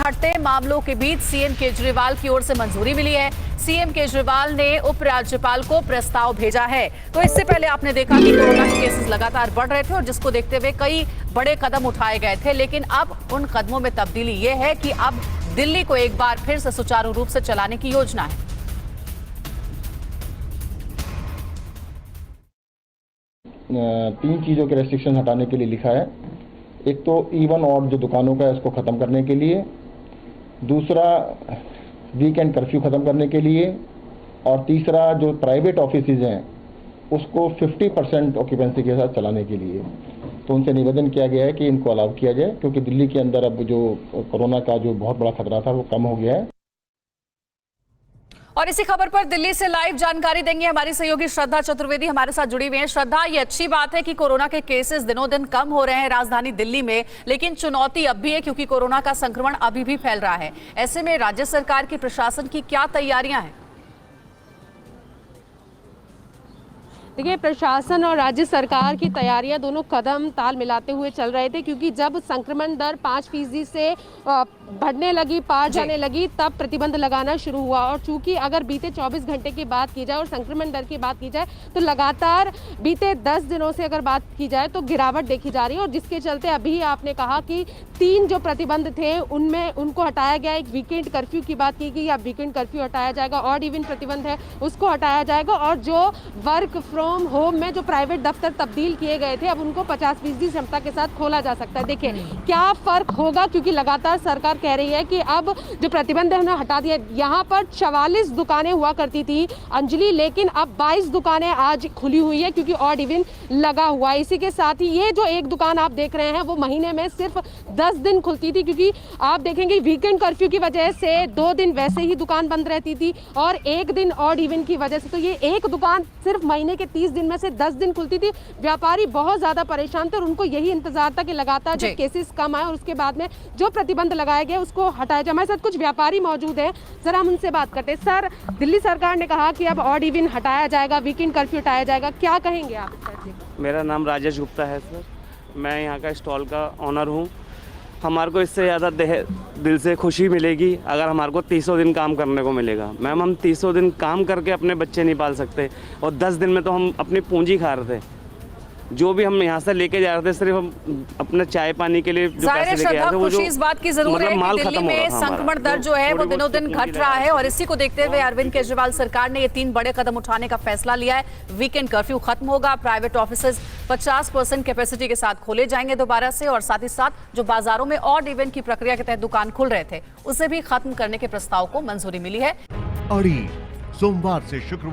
घटते मामलों के बीच सीएम केजरीवाल की ओर से मंजूरी मिली है। सीएम केजरीवाल ने उपराज्यपाल को प्रस्ताव भेजा है। तो इससे पहले आपने देखा कि कोरोना के केसेस लगातार बढ़ रहे थे और जिसको देखते हुए कई बड़े कदम उठाए गए थे, लेकिन अब उन कदमों में तब्दीली ये है कि अब दिल्ली को एक बार फिर से सुचारू रूप से चलाने की योजना है। तीन चीज़ों के रेस्ट्रिक्शन हटाने के लिए लिखा है। एक तो इवन और जो दुकानों का है उसको ख़त्म करने के लिए, दूसरा वीकेंड कर्फ्यू ख़त्म करने के लिए, और तीसरा जो प्राइवेट ऑफिसेज हैं उसको 50% ऑक्यूपेंसी के साथ चलाने के लिए। तो उनसे निवेदन किया गया है कि इनको अलाउ किया जाए, क्योंकि दिल्ली के अंदर अब जो कोरोना का जो बहुत बड़ा खतरा था वो कम हो गया है। और इसी खबर पर दिल्ली से लाइव जानकारी देंगे हमारी सहयोगी श्रद्धा चतुर्वेदी हमारे साथ जुड़ी हुई हैं। श्रद्धा, ये अच्छी बात है कि कोरोना के केसेस दिनों दिन कम हो रहे हैं राजधानी दिल्ली में, लेकिन चुनौती अब भी है क्योंकि कोरोना का संक्रमण अभी भी फैल रहा है। ऐसे में राज्य सरकार की प्रशासन की क्या तैयारियां हैं? देखिए, प्रशासन और राज्य सरकार की तैयारियां दोनों कदम ताल मिलाते हुए चल रहे थे, क्योंकि जब संक्रमण दर 5% से बढ़ने लगी, पार जाने लगी, तब प्रतिबंध लगाना शुरू हुआ। और चूंकि अगर बीते 24 घंटे की बात की जाए और संक्रमण दर की बात की जाए तो लगातार बीते 10 दिनों से अगर बात की जाए तो गिरावट देखी जा रही है, और जिसके चलते अभी आपने कहा कि 3 जो प्रतिबंध थे उनमें उनको हटाया गया। एक वीकेंड कर्फ्यू की बात की गई, अब वीकेंड कर्फ्यू हटाया जाएगा, ऑड इवन प्रतिबंध है उसको हटाया जाएगा, और जो वर्क फ्रॉम होम में जो प्राइवेट दफ्तर तब्दील किए गए थे अब उनको 50% क्षमता के साथ खोला जा सकता है। देखिए क्या फर्क होगा, क्योंकि लगातार सरकार कह रही है कि अब जो प्रतिबंध है उन्हें हटा दिया। यहाँ पर 44 दुकानें हुआ करती थी अंजलि, लेकिन अब 22 दुकानें आज खुली हुई है क्योंकि ऑड इवन लगा हुआ है। इसी के साथ ही ये जो एक दुकान आप देख रहे हैं वो महीने में सिर्फ 10 दिन खुलती थी, क्योंकि आप देखेंगे वीकेंड कर्फ्यू की वजह से 2 दिन वैसे ही दुकान बंद रहती थी और 1 दिन ऑड इवन की वजह से, तो ये एक दुकान सिर्फ महीने के 30 दिन में से 10 दिन खुलती थी। व्यापारी बहुत ज्यादा परेशान थे और उनको यही इंतजार था कि लगातार जब केसेस कम आए और उसके बाद में जो प्रतिबंध लगाए गए उसको हटाया जाए। हमारे साथ कुछ व्यापारी मौजूद हैं, जरा हम उनसे बात करते हैं। सर, दिल्ली सरकार ने कहा कि अब ऑड इवन हटाया जाएगा, वीकेंड कर्फ्यू हटाया जाएगा, क्या कहेंगे आप? मेरा नाम राजेश गुप्ता है सर, मैं यहाँ का स्टॉल का ऑनर हूँ। हमारे को इससे ज़्यादा दिल से खुशी मिलेगी अगर हमारे को 300 दिन काम करने को मिलेगा। मैम, हम 300 दिन काम करके अपने बच्चे नहीं पाल सकते, और 10 दिन में तो हम अपनी पूंजी खा रहे थे। जो भी हम यहाँ से लेके जा रहे थे सिर्फ हम अपने चाय पानी के लिए जो पैसे लेके आए थे, वो जो इस बात की जरूर है कि दिल्ली में संक्रमण दर जो है वो दिनों दिन घट रहा है, और इसी को देखते हुए अरविंद केजरीवाल सरकार ने ये 3 बड़े कदम उठाने का फैसला लिया है। वीकेंड कर्फ्यू खत्म होगा, प्राइवेट ऑफिसेज 50% कैपेसिटी के साथ खोले जाएंगे दोबारा से, और साथ ही साथ जो बाजारों में ऑड इवन की प्रक्रिया के तहत दुकान खुल रहे थे उसे भी खत्म करने के प्रस्ताव को मंजूरी मिली है। सोमवार से शुक्रवार